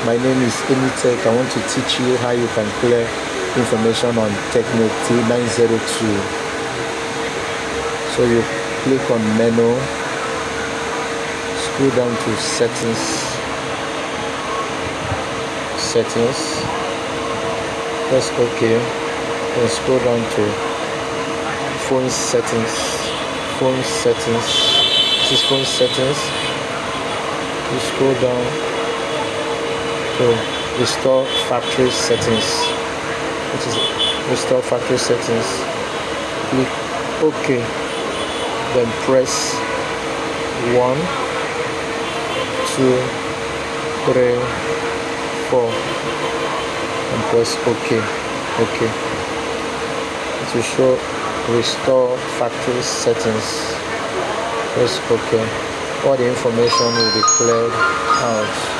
My name is Tech. I want to teach you how you can clear information on Tecno T902. So you click on menu, scroll down to settings, press OK, then scroll down to phone settings. This is phone settings. You scroll down to restore factory settings, which is restore factory settings. Click OK, then press 1, 2, 3, 4 and press OK. It will show restore factory settings. Press OK. All the information will be cleared out.